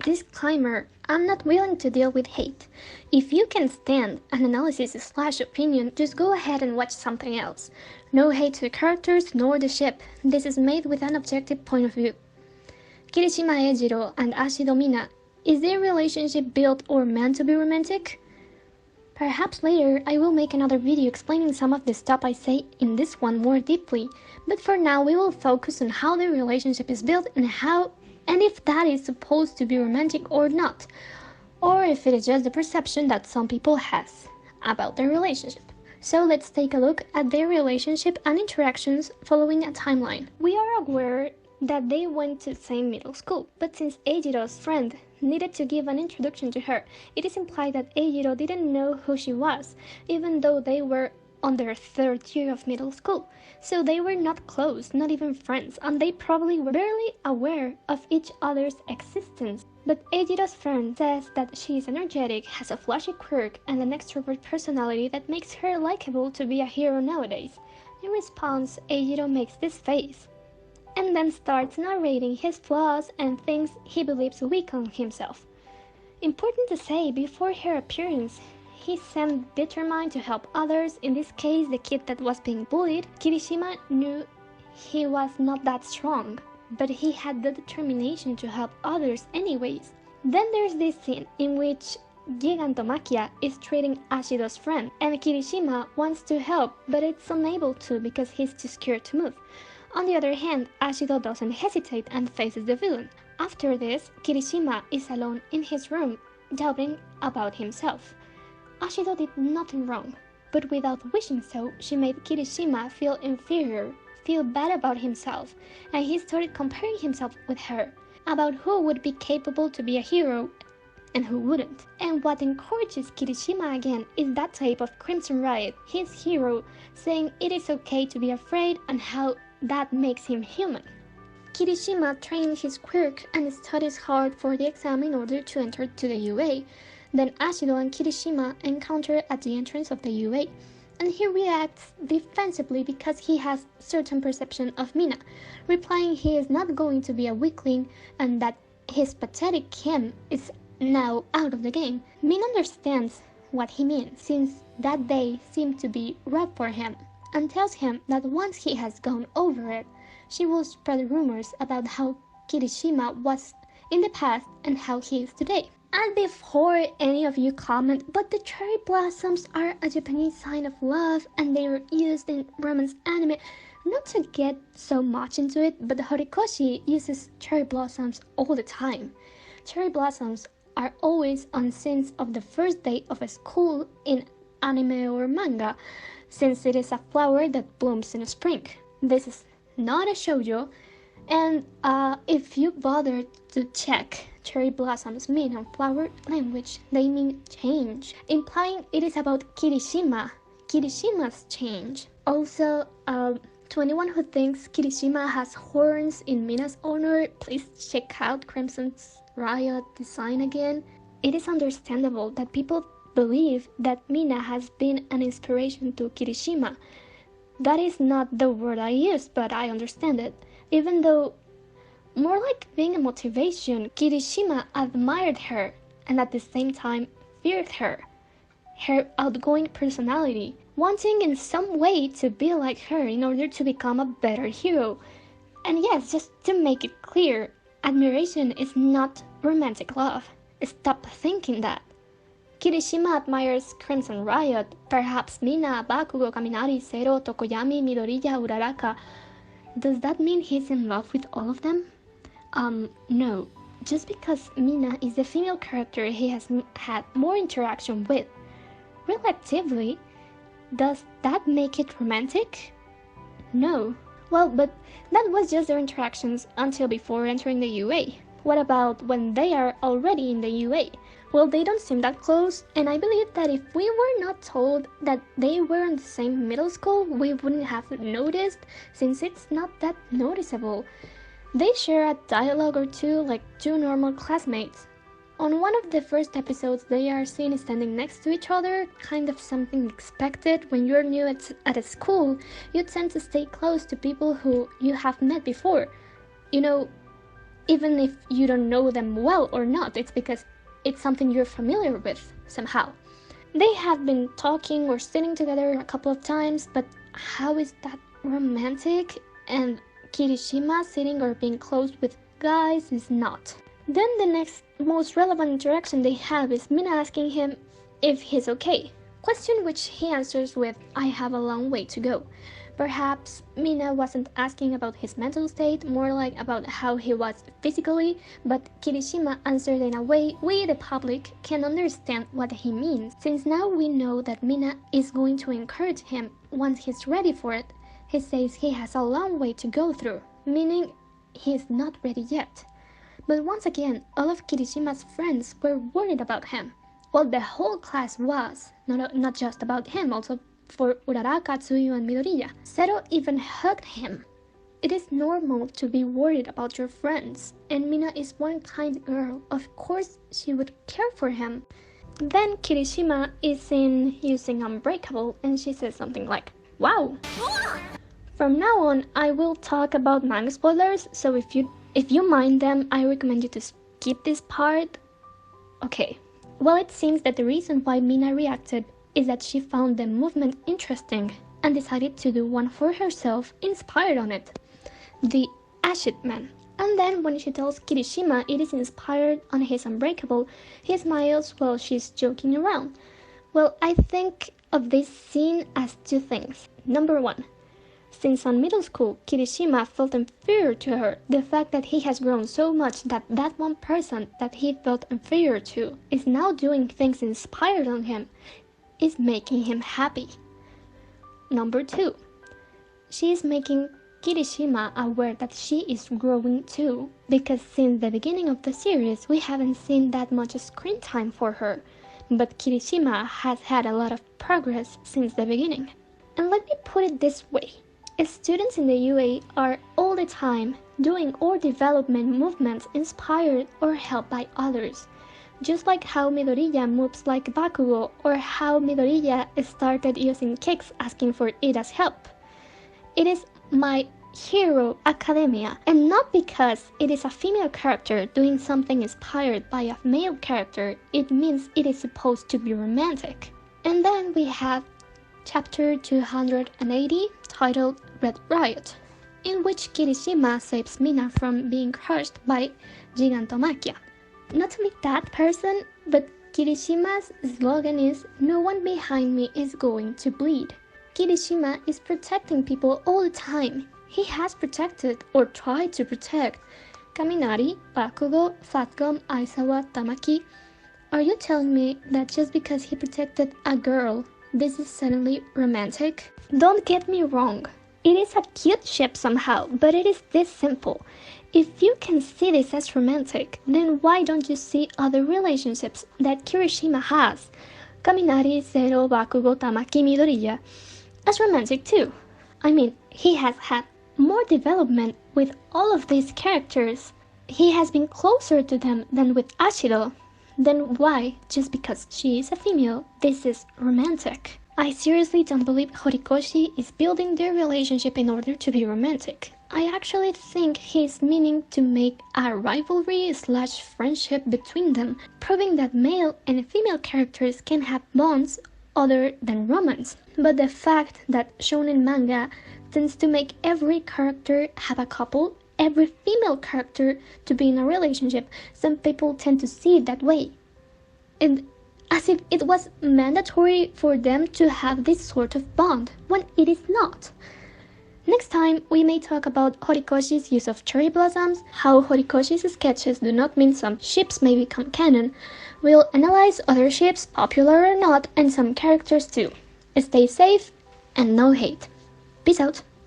Disclaimer: I'm not willing to deal with hate. If you can stand an analysis/opinion, just go ahead and watch something else. No hate to the characters nor the ship. This is made with an objective point of view. Kirishima Eijiro and Ashido Mina. Is their relationship built or meant to be romantic? Perhaps later I will make another video explaining some of the stuff I say in this one more deeply, but for now we will focus on how their relationship is built and if that is supposed to be romantic or not, or if it is just the perception that some people has about their relationship. So let's take a look at their relationship and interactions following a timeline. We are aware that they went to the same middle school, but since Eijiro's friend needed to give an introduction to her, it is implied that Eijiro didn't know who she was, even though they were on their third year of middle school. So they were not close, not even friends, and they probably were barely aware of each other's existence. But Eijiro's friend says that she is energetic, has a flashy quirk, and an extrovert personality that makes her likable to be a hero nowadays. In response, Eijiro makes this face, and then starts narrating his flaws and things he believes weak on himself. Important to say, before her appearance, he seemed determined to help others, in this case the kid that was being bullied. Kirishima knew he was not that strong, but he had the determination to help others anyways. Then there's this scene in which Gigantomachia is treating Ashido's friend, and Kirishima wants to help, but it's unable to because he's too scared to move. On the other hand, Ashido doesn't hesitate and faces the villain. After this, Kirishima is alone in his room, doubting about himself. Ashido did nothing wrong, but without wishing so, she made Kirishima feel inferior, feel bad about himself, and he started comparing himself with her, about who would be capable to be a hero and who wouldn't. And what encourages Kirishima again is that type of Crimson Riot, his hero, saying it is okay to be afraid and how that makes him human. Kirishima trained his quirk and studies hard for the exam in order to enter to the UA. Then Ashido and Kirishima encounter at the entrance of the UA, and he reacts defensively because he has certain perception of Mina, replying he is not going to be a weakling and that his pathetic Ken is now out of the game. Mina understands what he means, since that day seemed to be rough for him, and tells him that once he has gone over it, she will spread rumors about how Kirishima was in the past and how he is today. And before any of you comment, but the cherry blossoms are a Japanese sign of love and they are used in romance anime, not to get so much into it, but Horikoshi uses cherry blossoms all the time. Cherry blossoms are always on scenes of the first day of a school in anime or manga, since it is a flower that blooms in spring. This is not a shoujo, and if you bother to check cherry blossoms mean in flower language, they mean change, implying it is about Kirishima's change. Also, to anyone who thinks Kirishima has horns in Mina's honor, please check out Crimson's Riot design again. It is understandable that people believe that Mina has been an inspiration to Kirishima. That is not the word I used, but I understand it. Even though, more like being a motivation, Kirishima admired her and at the same time feared her. Her outgoing personality, wanting in some way to be like her in order to become a better hero. And yes, just to make it clear, admiration is not romantic love. Stop thinking that. Kirishima admires Crimson Riot, perhaps Mina, Bakugo, Kaminari, Zero, Tokoyami, Midoriya, Uraraka. Does that mean he's in love with all of them? No. Just because Mina is the female character he has had more interaction with, relatively, does that make it romantic? No. Well, but that was just their interactions until before entering the UA. What about when they are already in the UA? Well, they don't seem that close, and I believe that if we were not told that they were in the same middle school, we wouldn't have noticed, since it's not that noticeable. They share a dialogue or two like two normal classmates. On one of the first episodes, they are seen standing next to each other, kind of something expected. When you're new at a school, you tend to stay close to people who you have met before. You know, even if you don't know them well or not. It's because it's something you're familiar with somehow. They have been talking or sitting together a couple of times, but how is that romantic? And Kirishima sitting or being close with guys is not. Then the next most relevant interaction they have is Mina asking him if he's okay, question which he answers with, "I have a long way to go." Perhaps Mina wasn't asking about his mental state, more like about how he was physically, but Kirishima answered in a way we, the public, can understand what he means, since now we know that Mina is going to encourage him once he's ready for it. He says he has a long way to go through, meaning he's not ready yet. But once again, all of Kirishima's friends were worried about him. Well, the whole class was, not just about him, also for Uraraka, Tsuyu, and Midoriya. Zero even hugged him. It is normal to be worried about your friends, and Mina is one kind girl. Of course she would care for him. Then Kirishima is seen using Unbreakable, and she says something like, "Wow!" From now on, I will talk about manga spoilers, so if you mind them, I recommend you to skip this part. Okay. Well, it seems that the reason why Mina reacted is that she found the movement interesting and decided to do one for herself inspired on it, the Acid Man. And then when she tells Kirishima it is inspired on his Unbreakable, he smiles while she's joking around. Well, I think of this scene as two things. Number one, since on middle school, Kirishima felt inferior to her, the fact that he has grown so much that that one person that he felt inferior to is now doing things inspired on him is making him happy. Number two, she is making Kirishima aware that she is growing too, because since the beginning of the series we haven't seen that much screen time for her, but Kirishima has had a lot of progress since the beginning. And let me put it this way, students in the UA are all the time doing or development movements inspired or helped by others. Just like how Midoriya moves like Bakugo, or how Midoriya started using kicks asking for Ida's help. It is My Hero Academia, and not because it is a female character doing something inspired by a male character, it means it is supposed to be romantic. And then we have chapter 280, titled Red Riot, in which Kirishima saves Mina from being crushed by Gigantomachia. Not to be that person, but Kirishima's slogan is, "No one behind me is going to bleed." Kirishima is protecting people all the time. He has protected, or tried to protect, Kaminari, Bakugo, Fatgum, Aizawa, Tamaki. Are you telling me that just because he protected a girl, this is suddenly romantic? Don't get me wrong. It is a cute ship somehow, but it is this simple. If you can see this as romantic, then why don't you see other relationships that Kirishima has, Kaminari, Zero, Bakugo, Tamaki, Midoriya, as romantic too? I mean, he has had more development with all of these characters. He has been closer to them than with Ashiro. Then why, just because she is a female, this is romantic? I seriously don't believe Horikoshi is building their relationship in order to be romantic. I actually think he's meaning to make a rivalry/friendship between them, proving that male and female characters can have bonds other than romance. But the fact that shonen manga tends to make every character have a couple, every female character to be in a relationship, some people tend to see it that way. And as if it was mandatory for them to have this sort of bond, when it is not. Next time, we may talk about Horikoshi's use of cherry blossoms, how Horikoshi's sketches do not mean some ships may become canon. We'll analyze other ships, popular or not, and some characters too. Stay safe and no hate. Peace out.